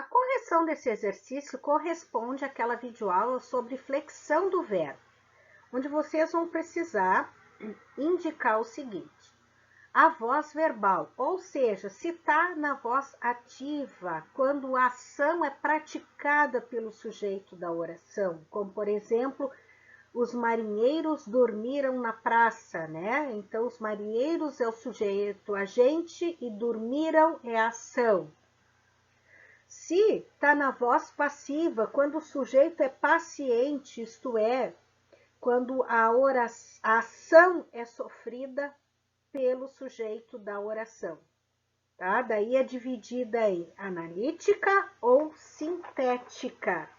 A correção desse exercício corresponde àquela videoaula sobre flexão do verbo, onde vocês vão precisar indicar o seguinte: a voz verbal, ou seja, se está na voz ativa, quando a ação é praticada pelo sujeito da oração, como por exemplo, os marinheiros dormiram na praça, né? Então, os marinheiros é o sujeito agente e dormiram é a ação. Se está na voz passiva, quando o sujeito é paciente, isto é, quando a ação é sofrida pelo sujeito da oração, tá? Daí é dividida em analítica ou sintética.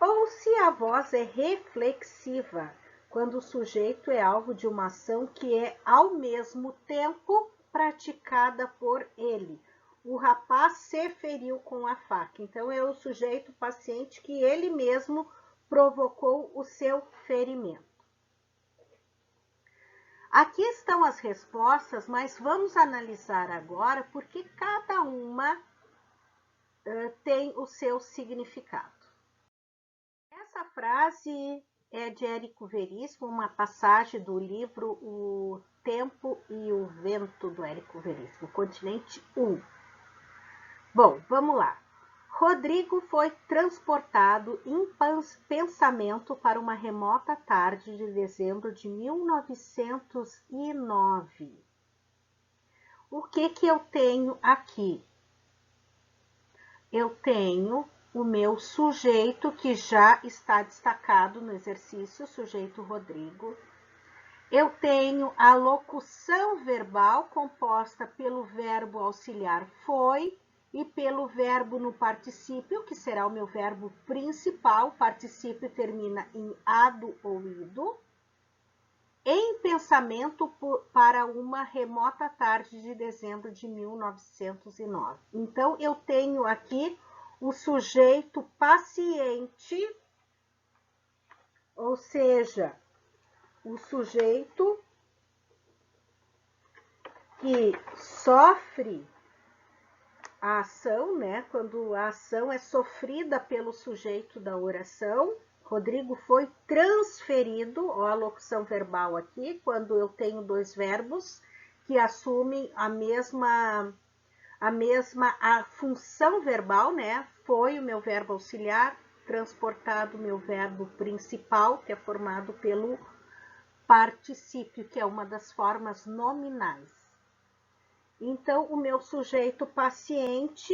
Ou se a voz é reflexiva, quando o sujeito é alvo de uma ação que é ao mesmo tempo praticada por ele. O rapaz se feriu com a faca, então é o sujeito paciente que ele mesmo provocou o seu ferimento. Aqui estão as respostas, mas vamos analisar agora porque cada uma tem o seu significado. Essa frase é de Érico Veríssimo, uma passagem do livro O Tempo e o Vento, do Érico Veríssimo, Continente 1. Bom, vamos lá. Rodrigo foi transportado em pensamento para uma remota tarde de dezembro de 1909. O que eu tenho aqui? Eu tenho o meu sujeito, que já está destacado no exercício, sujeito Rodrigo. Eu tenho a locução verbal composta pelo verbo auxiliar foi e pelo verbo no particípio, que será o meu verbo principal. O particípio termina em ado ou ido. Em pensamento para uma remota tarde de dezembro de 1909. Então, eu tenho aqui o sujeito paciente, ou seja, o sujeito que sofre a ação, né? Quando a ação é sofrida pelo sujeito da oração. Rodrigo foi transferido, ó, a locução verbal aqui, quando eu tenho dois verbos que assumem a função verbal, né? Foi o meu verbo auxiliar, transportado o meu verbo principal, que é formado pelo particípio, que é uma das formas nominais. Então, o meu sujeito paciente,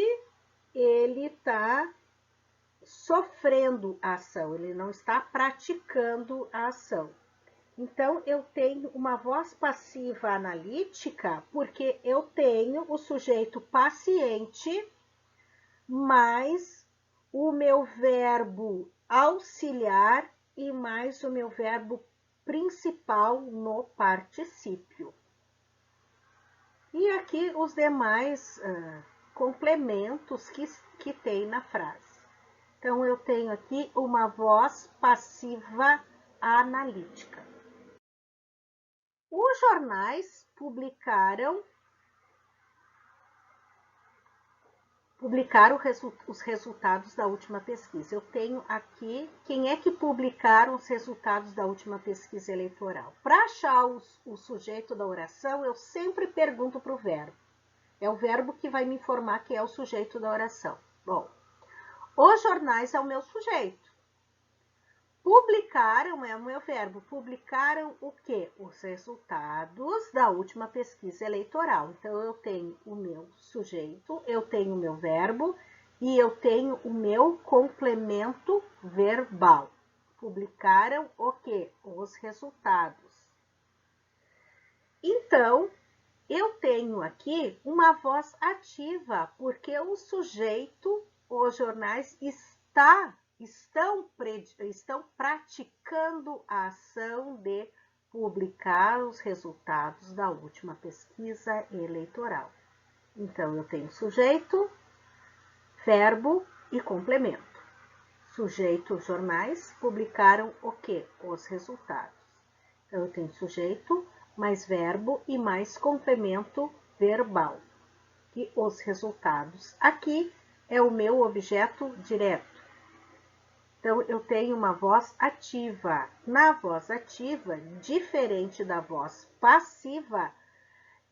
ele está sofrendo a ação, ele não está praticando a ação. Então, eu tenho uma voz passiva analítica, porque eu tenho o sujeito paciente mais o meu verbo auxiliar e mais o meu verbo principal no particípio. E aqui os demais complementos que tem na frase. Então, eu tenho aqui uma voz passiva analítica. Os jornais publicaram os resultados da última pesquisa. Eu tenho aqui quem é que publicaram os resultados da última pesquisa eleitoral. Para achar o sujeito da oração, eu sempre pergunto para o verbo. É o verbo que vai me informar que é o sujeito da oração. Bom, os jornais é o meu sujeito. Publicaram é o meu verbo. Publicaram o quê? Os resultados da última pesquisa eleitoral. Então, eu tenho o meu sujeito, eu tenho o meu verbo e eu tenho o meu complemento verbal. Publicaram o quê? Os resultados. Então, eu tenho aqui uma voz ativa, porque o sujeito, os jornais, estão praticando a ação de publicar os resultados da última pesquisa eleitoral. Então, eu tenho sujeito, verbo e complemento. Sujeito, jornais, publicaram o quê? Os resultados. Então, eu tenho sujeito, mais verbo e mais complemento verbal. E os resultados aqui é o meu objeto direto. Então, eu tenho uma voz ativa. Na voz ativa, diferente da voz passiva,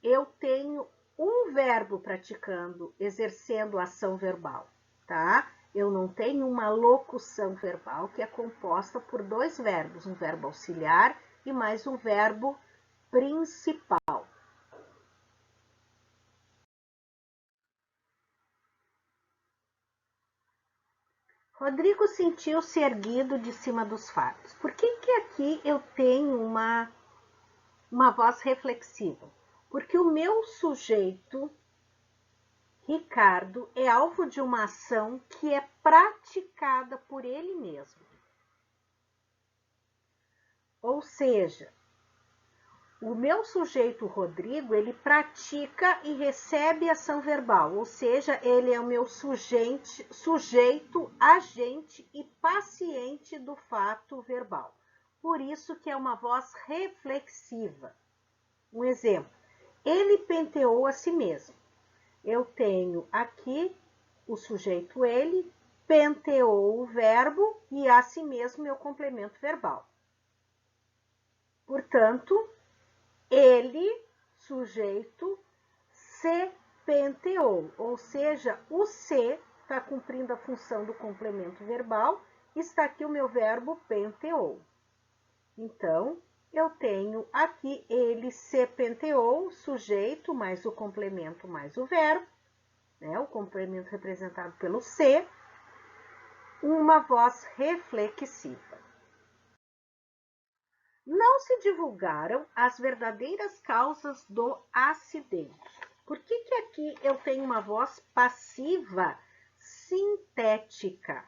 eu tenho um verbo praticando, exercendo a ação verbal, tá? Eu não tenho uma locução verbal que é composta por dois verbos, um verbo auxiliar e mais um verbo principal. Rodrigo sentiu-se erguido de cima dos fatos. Por que aqui eu tenho uma voz reflexiva? Porque o meu sujeito, Ricardo, é alvo de uma ação que é praticada por ele mesmo. Ou seja, o meu sujeito Rodrigo, ele pratica e recebe ação verbal, ou seja, ele é o meu sujeito, agente e paciente do fato verbal. Por isso que é uma voz reflexiva. Um exemplo, ele penteou a si mesmo. Eu tenho aqui o sujeito ele, penteou o verbo e a si mesmo meu complemento verbal. Portanto, ele, sujeito, se penteou, ou seja, o se está cumprindo a função do complemento verbal, está aqui o meu verbo penteou. Então, eu tenho aqui ele se penteou, sujeito, mais o complemento, mais o verbo, né? O complemento representado pelo se, uma voz reflexiva. Não se divulgaram as verdadeiras causas do acidente. Por que aqui eu tenho uma voz passiva sintética?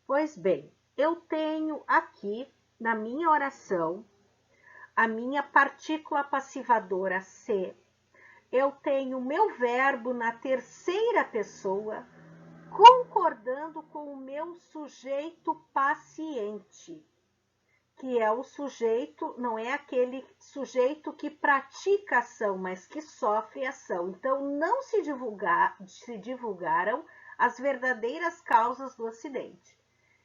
Pois bem, eu tenho aqui na minha oração a minha partícula passivadora se. Eu tenho o meu verbo na terceira pessoa concordando com o meu sujeito paciente, que é o sujeito, não é aquele sujeito que pratica ação, mas que sofre ação. Então, não se divulgaram as verdadeiras causas do acidente.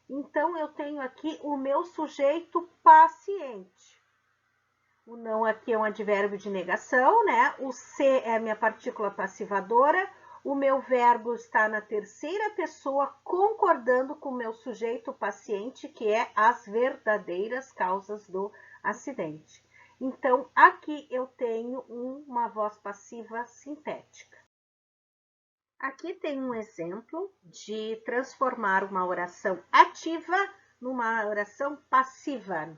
Então, eu tenho aqui o meu sujeito paciente. O não aqui é um advérbio de negação, né? O se é a minha partícula passivadora. O meu verbo está na terceira pessoa, concordando com o meu sujeito paciente, que é as verdadeiras causas do acidente. Então, aqui eu tenho uma voz passiva sintética. Aqui tem um exemplo de transformar uma oração ativa numa oração passiva.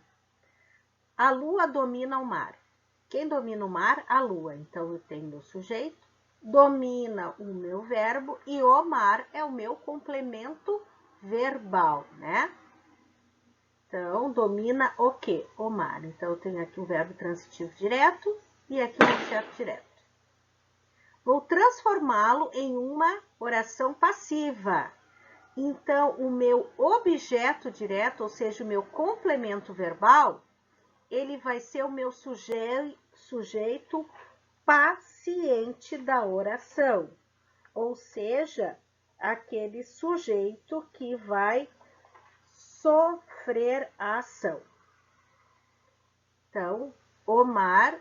A lua domina o mar. Quem domina o mar? A lua. Então, eu tenho meu sujeito, domina o meu verbo e o mar é o meu complemento verbal, né? Então, domina o quê? O mar. Então, eu tenho aqui um verbo transitivo direto e aqui um objeto direto. Vou transformá-lo em uma oração passiva. Então, o meu objeto direto, ou seja, o meu complemento verbal, ele vai ser o meu sujeito paciente da oração, ou seja, aquele sujeito que vai sofrer a ação. Então, o mar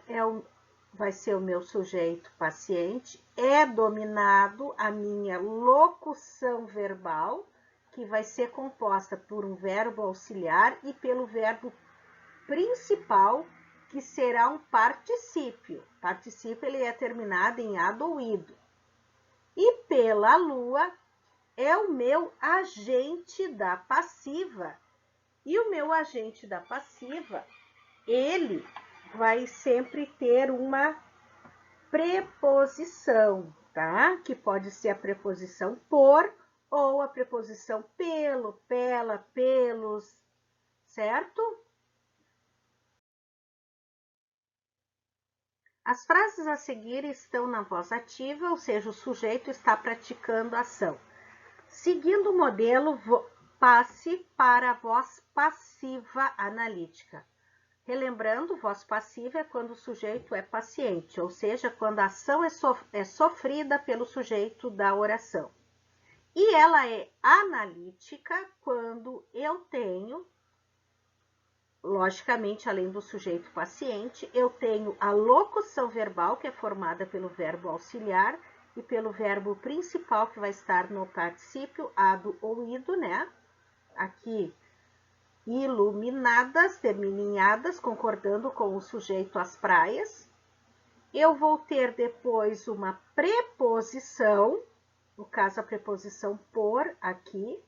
vai ser o meu sujeito paciente, é dominado a minha locução verbal, que vai ser composta por um verbo auxiliar e pelo verbo principal, que será um particípio. Particípio ele é terminado em ado ou ido. E pela lua é o meu agente da passiva. E o meu agente da passiva, ele vai sempre ter uma preposição, tá? Que pode ser a preposição por ou a preposição pelo, pela, pelos, certo? As frases a seguir estão na voz ativa, ou seja, o sujeito está praticando a ação. Seguindo o modelo, passe para a voz passiva analítica. Relembrando, voz passiva é quando o sujeito é paciente, ou seja, quando a ação é sofrida pelo sujeito da oração. E ela é analítica quando eu tenho, logicamente, além do sujeito paciente, eu tenho a locução verbal, que é formada pelo verbo auxiliar e pelo verbo principal, que vai estar no particípio ado ou ido, né? Aqui, iluminadas, termininhadas, concordando com o sujeito às praias. Eu vou ter depois uma preposição, no caso a preposição por aqui.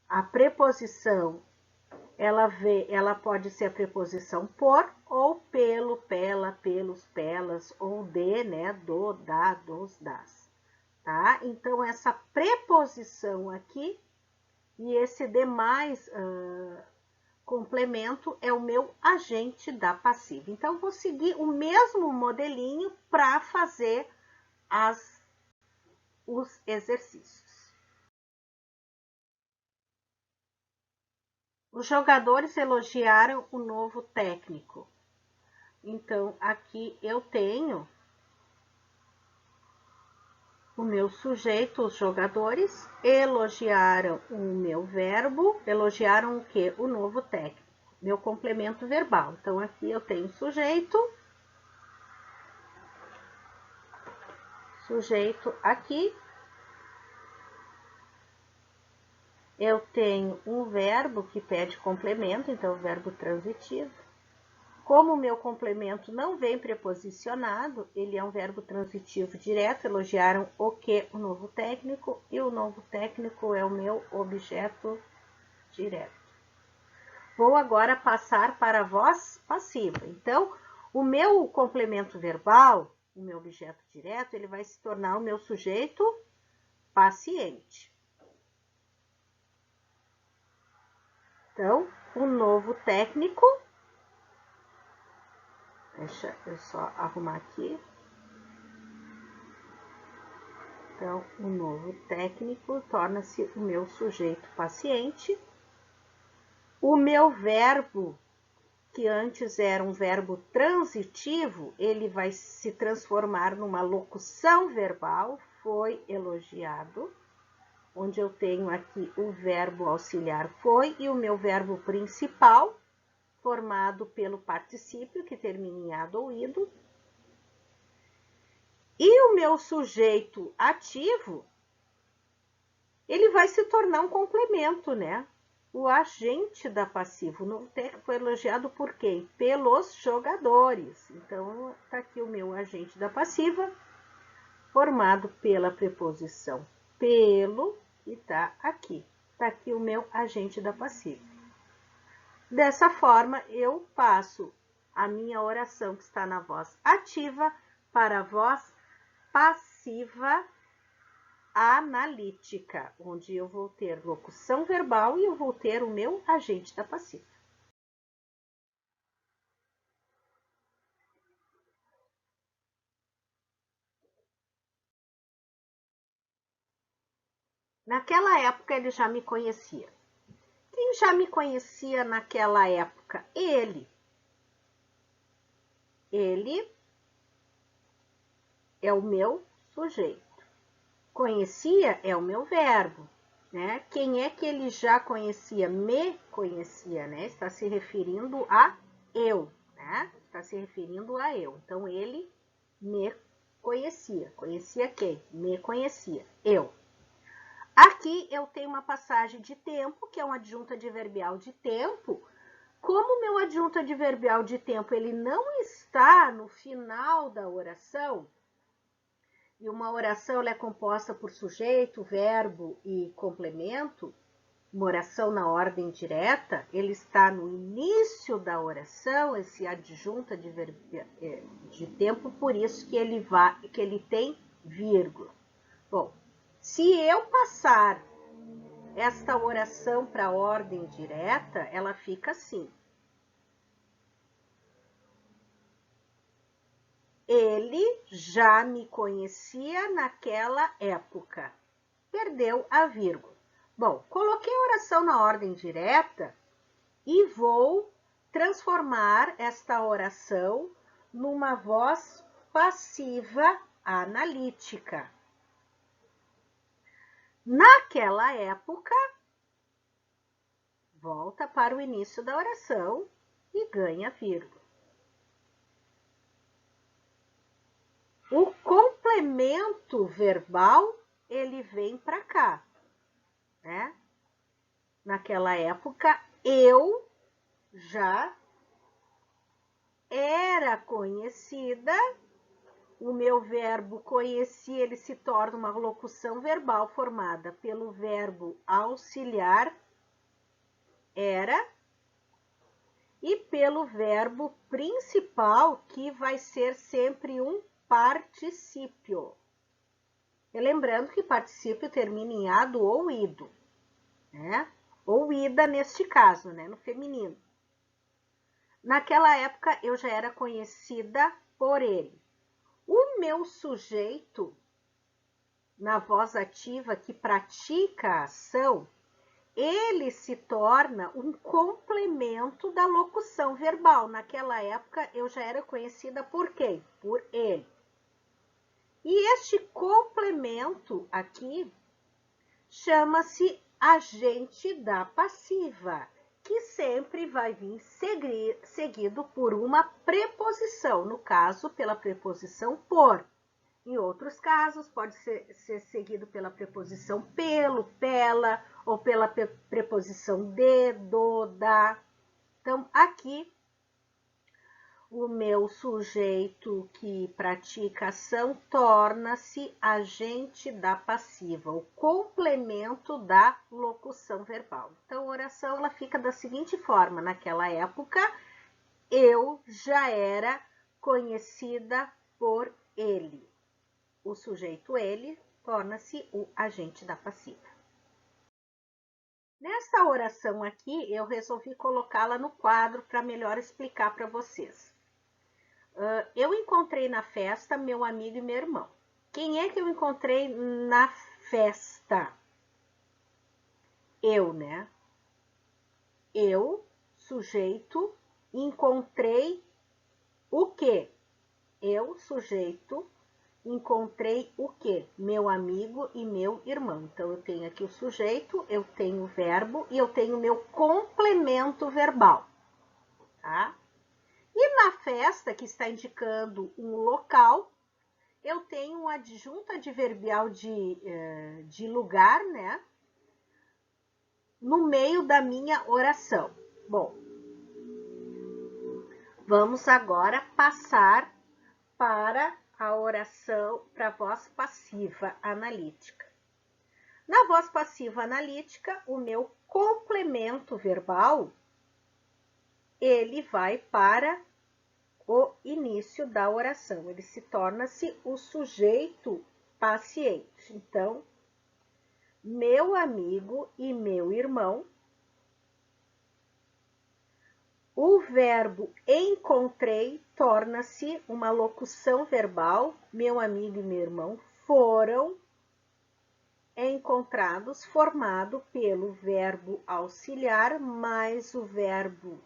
A preposição, ela pode ser a preposição por ou pelo, pela, pelos, pelas, ou de, né? Do, da, dos, das. Tá? Então, essa preposição aqui e esse demais complemento é o meu agente da passiva. Então, vou seguir o mesmo modelinho para fazer os exercícios. Os jogadores elogiaram o novo técnico. Então, aqui eu tenho o meu sujeito, os jogadores, elogiaram o meu verbo, elogiaram o quê? O novo técnico, meu complemento verbal. Então, aqui eu tenho sujeito aqui. Eu tenho um verbo que pede complemento, então, o verbo transitivo. Como o meu complemento não vem preposicionado, ele é um verbo transitivo direto, elogiaram o que? O novo técnico, e o novo técnico é o meu objeto direto. Vou agora passar para a voz passiva. Então, o meu complemento verbal, o meu objeto direto, ele vai se tornar o meu sujeito paciente. Então, o novo técnico, deixa eu só arrumar aqui. Então, o novo técnico torna-se o meu sujeito paciente. O meu verbo, que antes era um verbo transitivo, ele vai se transformar numa locução verbal, foi elogiado, onde eu tenho aqui o verbo auxiliar foi e o meu verbo principal, formado pelo particípio, que termina em ado ou ido. E o meu sujeito ativo, ele vai se tornar um complemento, né? O agente da passiva. O novo técnico foi elogiado por quem? Pelos jogadores. Então, tá aqui o meu agente da passiva, formado pela preposição pelo, e tá aqui. Tá aqui o meu agente da passiva. Dessa forma, eu passo a minha oração que está na voz ativa para a voz passiva analítica, onde eu vou ter locução verbal e eu vou ter o meu agente da passiva. Naquela época ele já me conhecia. Quem já me conhecia naquela época? Ele. Ele é o meu sujeito. Conhecia é o meu verbo, né? Quem é que ele já conhecia? Me conhecia, né? Está se referindo a eu, né? Está se referindo a eu. Então, ele me conhecia. Conhecia quem? Me conhecia. Eu. Aqui eu tenho uma passagem de tempo, que é um adjunto adverbial de tempo. Como o meu adjunto adverbial de tempo ele não está no final da oração, e uma oração ela é composta por sujeito, verbo e complemento, uma oração na ordem direta, ele está no início da oração, esse adjunto de tempo, por isso que ele tem vírgula. Bom, se eu passar esta oração para a ordem direta, ela fica assim. Ele já me conhecia naquela época. Perdeu a vírgula. Bom, coloquei a oração na ordem direta e vou transformar esta oração numa voz passiva analítica. Naquela época, volta para o início da oração e ganha vírgula. O complemento verbal, ele vem para cá, né? Naquela época, eu já era conhecida. O meu verbo conheci, ele se torna uma locução verbal formada pelo verbo auxiliar, era, e pelo verbo principal, que vai ser sempre um particípio. E lembrando que particípio termina em ado ou ido, né? Ou ida neste caso, né? No feminino. Naquela época eu já era conhecida por ele. O meu sujeito, na voz ativa que pratica a ação, ele se torna um complemento da locução verbal. Naquela época eu já era conhecida por quem? Por ele. E este complemento aqui chama-se agente da passiva, que sempre vai vir seguido por uma preposição, no caso, pela preposição por. Em outros casos, pode ser seguido pela preposição pelo, pela, ou pela preposição de, do, da. Então, aqui, o meu sujeito que pratica ação torna-se agente da passiva, o complemento da locução verbal. Então, a oração ela fica da seguinte forma: naquela época, eu já era conhecida por ele. O sujeito ele torna-se o agente da passiva. Nesta oração aqui, eu resolvi colocá-la no quadro para melhor explicar para vocês. Eu encontrei na festa meu amigo e meu irmão. Quem é que eu encontrei na festa? Eu, né? Eu, sujeito, encontrei o quê? Eu, sujeito, encontrei o quê? Meu amigo e meu irmão. Então, eu tenho aqui o sujeito, eu tenho o verbo e eu tenho o meu complemento verbal, tá? E na festa, que está indicando um local, eu tenho um adjunto adverbial de lugar, né? No meio da minha oração. Bom, vamos agora passar para a oração, para a voz passiva analítica. Na voz passiva analítica, o meu complemento verbal, ele vai para o início da oração. Ele se torna-se o sujeito paciente. Então, meu amigo e meu irmão. O verbo encontrei torna-se uma locução verbal. Meu amigo e meu irmão foram encontrados, formado pelo verbo auxiliar mais o verbo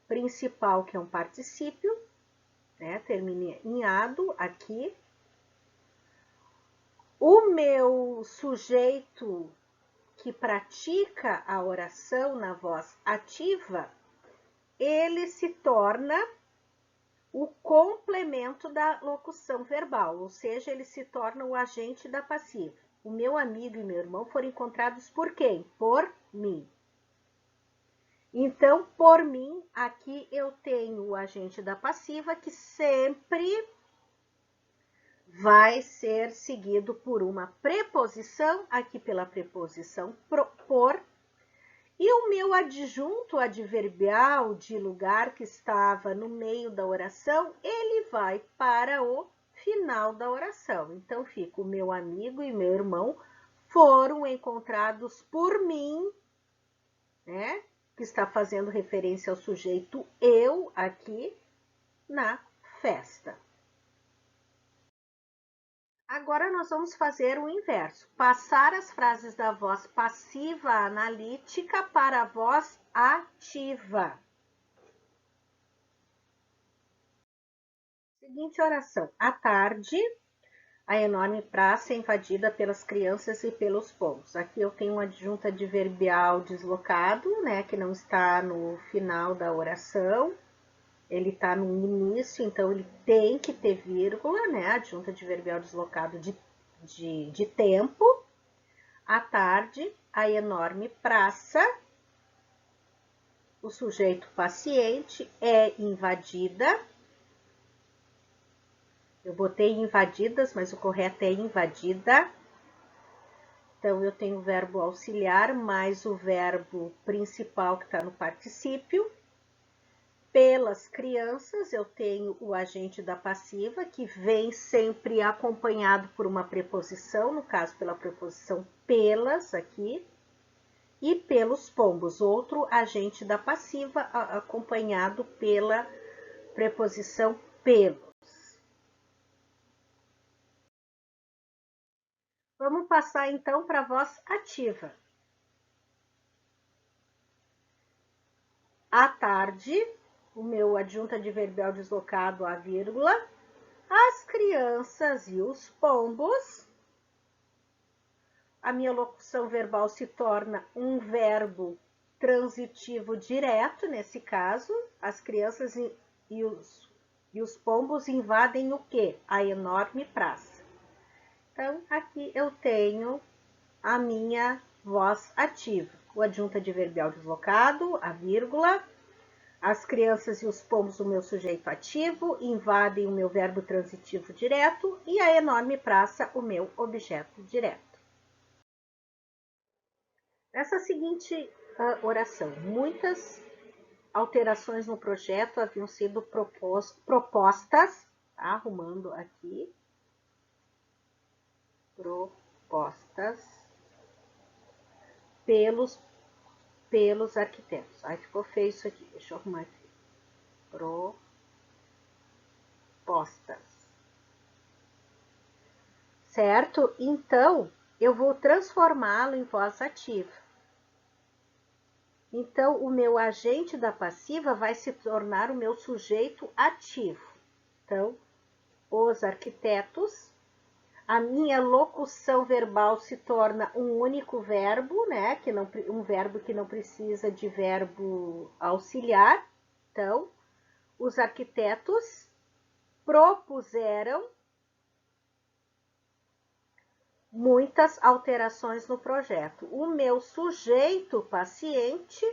principal, que é um particípio, né? Termina em ado aqui. O meu sujeito que pratica a oração na voz ativa, ele se torna o complemento da locução verbal, ou seja, ele se torna o agente da passiva. O meu amigo e meu irmão foram encontrados por quem? Por mim. Então, por mim, aqui eu tenho o agente da passiva, que sempre vai ser seguido por uma preposição, aqui pela preposição por, e o meu adjunto adverbial de lugar que estava no meio da oração, ele vai para o final da oração. Então, fica o meu amigo e meu irmão foram encontrados por mim, né? Que está fazendo referência ao sujeito eu aqui na festa. Agora, nós vamos fazer o inverso. Passar as frases da voz passiva analítica para a voz ativa. Seguinte oração. À tarde, A enorme praça é invadida pelas crianças e pelos pombos. Aqui eu tenho uma adjunta adverbial deslocado, né, que não está no final da oração. Ele está no início, então ele tem que ter vírgula, né, adjunta adverbial deslocado de tempo. À tarde, a enorme praça, o sujeito paciente, é invadida. Eu botei invadidas, mas o correto é invadida. Então, eu tenho o verbo auxiliar mais o verbo principal que está no particípio. Pelas crianças, eu tenho o agente da passiva, que vem sempre acompanhado por uma preposição, no caso, pela preposição pelas aqui. E pelos pombos, outro agente da passiva, acompanhado pela preposição pelo. Vamos passar então para a voz ativa. À tarde, o meu adjunto adverbial deslocado a vírgula, as crianças e os pombos. A minha locução verbal se torna um verbo transitivo direto, nesse caso, as crianças e os pombos invadem o quê? A enorme praça. Então, aqui eu tenho a minha voz ativa. O adjunto adverbial deslocado, a vírgula. As crianças e os pombos, o meu sujeito ativo, invadem o meu verbo transitivo direto. E a enorme praça, o meu objeto direto. Nessa seguinte oração, muitas alterações no projeto haviam sido propostas, tá? Arrumando aqui, propostas pelos arquitetos. Aí ficou feio isso aqui, deixa eu arrumar aqui. Propostas. Certo? Então, eu vou transformá-lo em voz ativa. Então, o meu agente da passiva vai se tornar o meu sujeito ativo. Então, os arquitetos. A minha locução verbal se torna um único verbo, né? Um verbo que não precisa de verbo auxiliar. Então, os arquitetos propuseram muitas alterações no projeto. O meu sujeito paciente,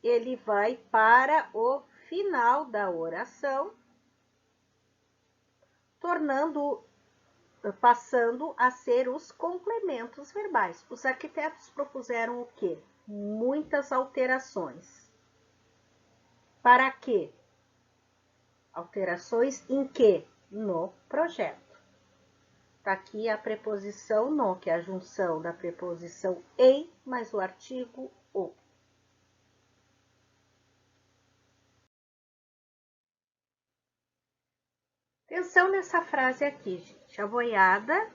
ele vai para o final da oração, passando a ser os complementos verbais. Os arquitetos propuseram o quê? Muitas alterações. Para quê? Alterações em quê? No projeto. Está aqui a preposição no, que é a junção da preposição em mais o artigo o. Atenção nessa frase aqui, gente. A boiada,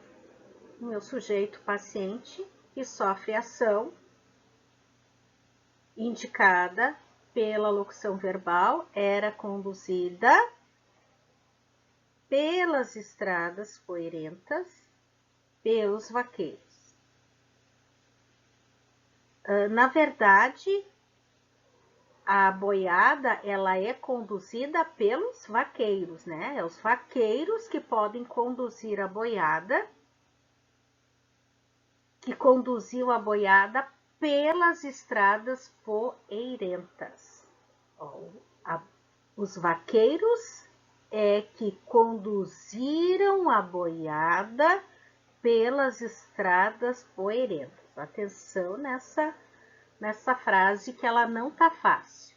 o meu sujeito paciente, que sofre ação indicada pela locução verbal, era conduzida pelas estradas poeirentas, pelos vaqueiros. Na verdade, a boiada, ela é conduzida pelos vaqueiros, né? É os vaqueiros que podem conduzir a boiada, que conduziu a boiada pelas estradas poeirentas. Os vaqueiros é que conduziram a boiada pelas estradas poeirentas. Atenção nessa frase que ela não tá fácil.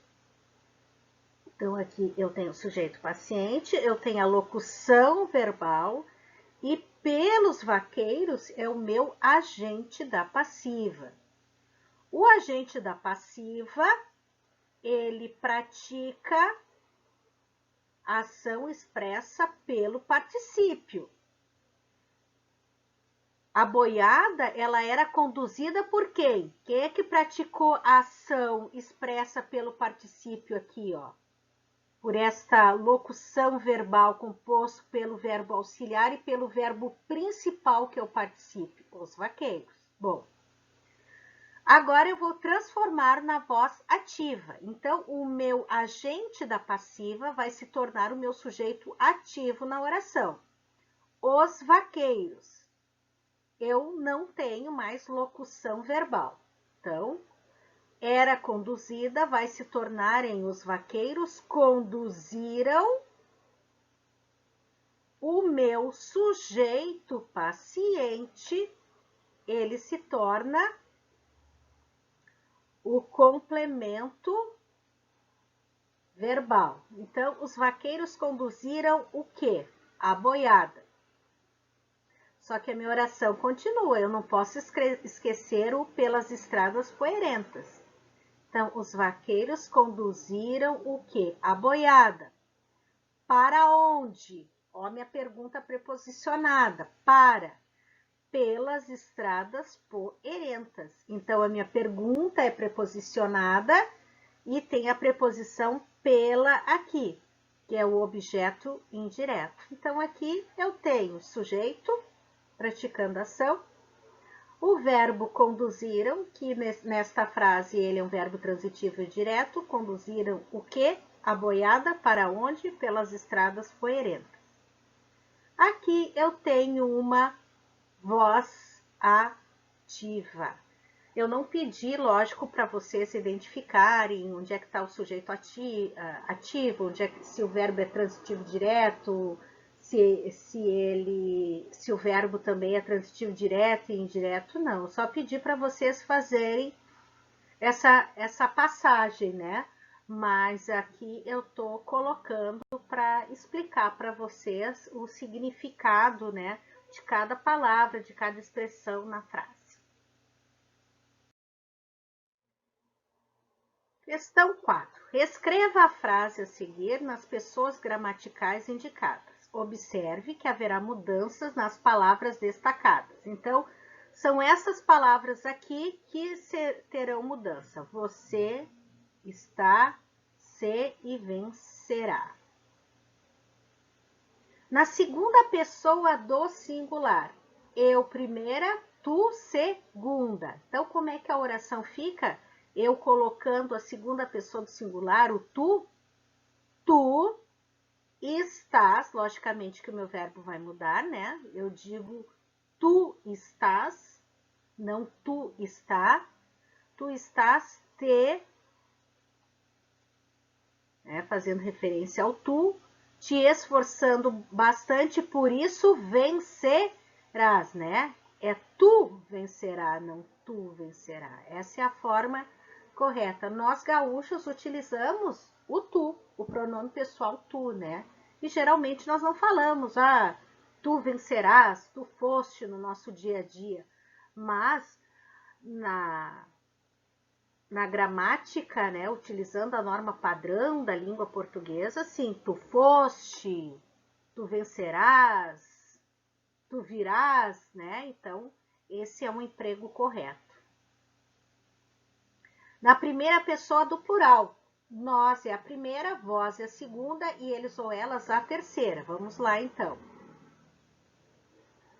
Então, aqui eu tenho o sujeito paciente, eu tenho a locução verbal e pelos vaqueiros é o meu agente da passiva. O agente da passiva, ele pratica a ação expressa pelo particípio. A boiada, ela era conduzida por quem? Quem é que praticou a ação expressa pelo particípio aqui, ó? por esta locução verbal composto pelo verbo auxiliar e pelo verbo principal que eu participe, os vaqueiros. Bom, agora eu vou transformar na voz ativa. Então, o meu agente da passiva vai se tornar o meu sujeito ativo na oração. Os vaqueiros. Eu não tenho mais locução verbal. Então, era conduzida vai se tornar em os vaqueiros conduziram. O meu sujeito paciente, ele se torna o complemento verbal. Então, os vaqueiros conduziram o quê? A boiada. Só que a minha oração continua, eu não posso esquecer o pelas estradas poeirentas. Então, os vaqueiros conduziram o quê? A boiada. Para onde? Ó, minha pergunta preposicionada. Para. Pelas estradas poeirentas. Então, a minha pergunta é preposicionada e tem a preposição pela aqui, que é o objeto indireto. Então, aqui eu tenho sujeito, praticando ação, o verbo conduziram, que nesta frase ele é um verbo transitivo direto, conduziram o quê? A boiada para onde? Pelas estradas poeirentas. Aqui eu tenho uma voz ativa. Eu não pedi, lógico, para vocês identificarem onde é que está o sujeito ativo, onde é que, se o verbo é transitivo direto, se o verbo também é transitivo direto e indireto, não. Eu só pedi para vocês fazerem essa passagem, né? Mas aqui eu estou colocando para explicar para vocês o significado, né, de cada palavra, de cada expressão na frase. Questão 4. Reescreva a frase a seguir nas pessoas gramaticais indicadas. Observe que haverá mudanças nas palavras destacadas. Então, são essas palavras aqui que terão mudança. Você, está, se e vencerá. Na segunda pessoa do singular, eu primeira, tu segunda. Então, como é que a oração fica? Eu colocando a segunda pessoa do singular, o tu estás, logicamente que o meu verbo vai mudar, né? Eu digo tu estás, não tu está. Tu estás te, né, fazendo referência ao tu, te esforçando bastante, por isso vencerás, né? É tu vencerá, não tu vencerá. Essa é a forma correta. Nós gaúchos utilizamos o tu, o pronome pessoal tu, né? E geralmente nós não falamos, tu vencerás, tu foste no nosso dia a dia. Mas na gramática, né, utilizando a norma padrão da língua portuguesa, sim, tu foste, tu vencerás, tu virás, né? Então, esse é um emprego correto. Na primeira pessoa do plural, nós é a primeira, vós é a segunda e eles ou elas a terceira. Vamos lá, então.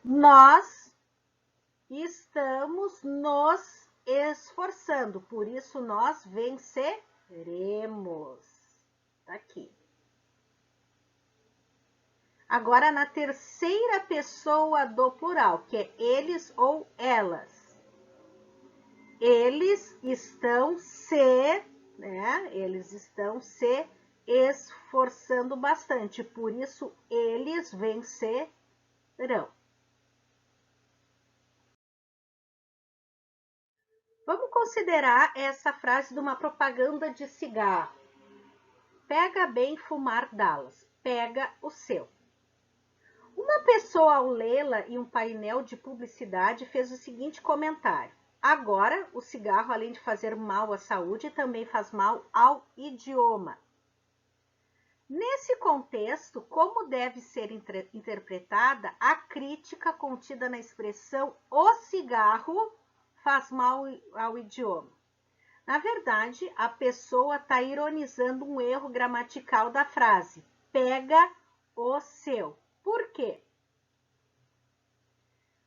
Nós estamos nos esforçando, por isso nós venceremos. Tá aqui. Agora, na terceira pessoa do plural, que é eles ou elas. Eles estão né? Eles estão se esforçando bastante, por isso eles vencerão. Vamos considerar essa frase de uma propaganda de cigarro. Pega bem fumar Dallas, pega o seu. Uma pessoa ao lê-la em um painel de publicidade fez o seguinte comentário: agora, o cigarro, além de fazer mal à saúde, também faz mal ao idioma. Nesse contexto, como deve ser interpretada a crítica contida na expressão o cigarro faz mal ao idioma? Na verdade, a pessoa está ironizando um erro gramatical da frase. Pega o seu. Por quê?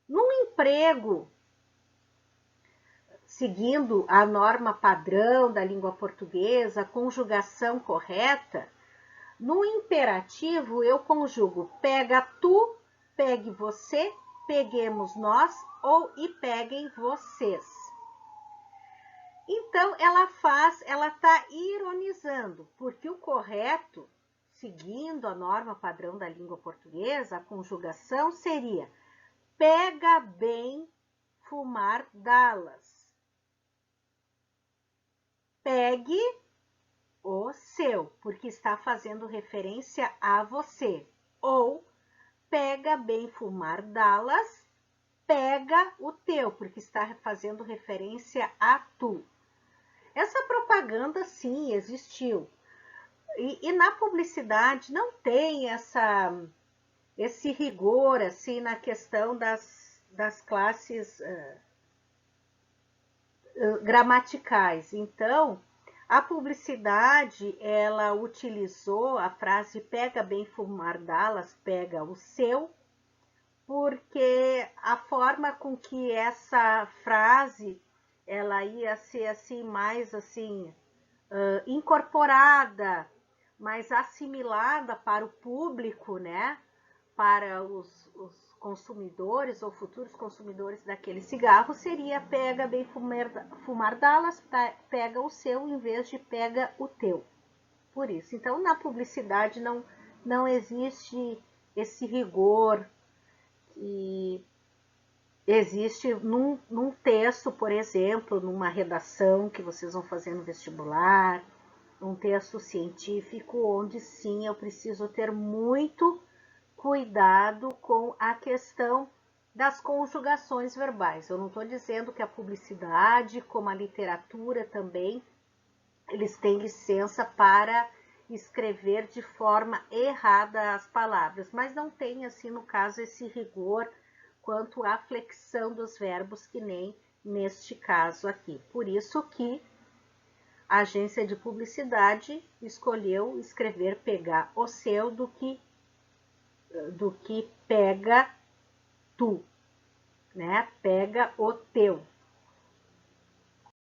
Num emprego, seguindo a norma padrão da língua portuguesa, conjugação correta, no imperativo eu conjugo pega tu, pegue você, peguemos nós ou e peguem vocês. Então ela está ironizando, porque o correto, seguindo a norma padrão da língua portuguesa, a conjugação seria pega bem fumar Dallas. Pegue o seu, porque está fazendo referência a você. Ou pega bem fumar Dallas, pega o teu, porque está fazendo referência a tu. Essa propaganda, sim, existiu. E na publicidade não tem esse rigor assim, na questão das classes gramaticais. Então, a publicidade, ela utilizou a frase pega bem fumar Dallas, pega o seu, porque a forma com que essa frase ela ia ser assim mais assim incorporada, mais assimilada para o público, né? Para os consumidores ou futuros consumidores daquele cigarro, seria pega bem fumar Dallas, pega o seu em vez de pega o teu. Por isso, então na publicidade não existe esse rigor que existe num texto, por exemplo, numa redação que vocês vão fazer no vestibular, um texto científico, onde sim eu preciso ter muito cuidado com a questão das conjugações verbais. Eu não estou dizendo que a publicidade, como a literatura também, eles têm licença para escrever de forma errada as palavras, mas não tem, assim, no caso, esse rigor quanto à flexão dos verbos, que nem neste caso aqui. Por isso que a agência de publicidade escolheu escrever pegar o seu do que pega tu, né? Pega o teu.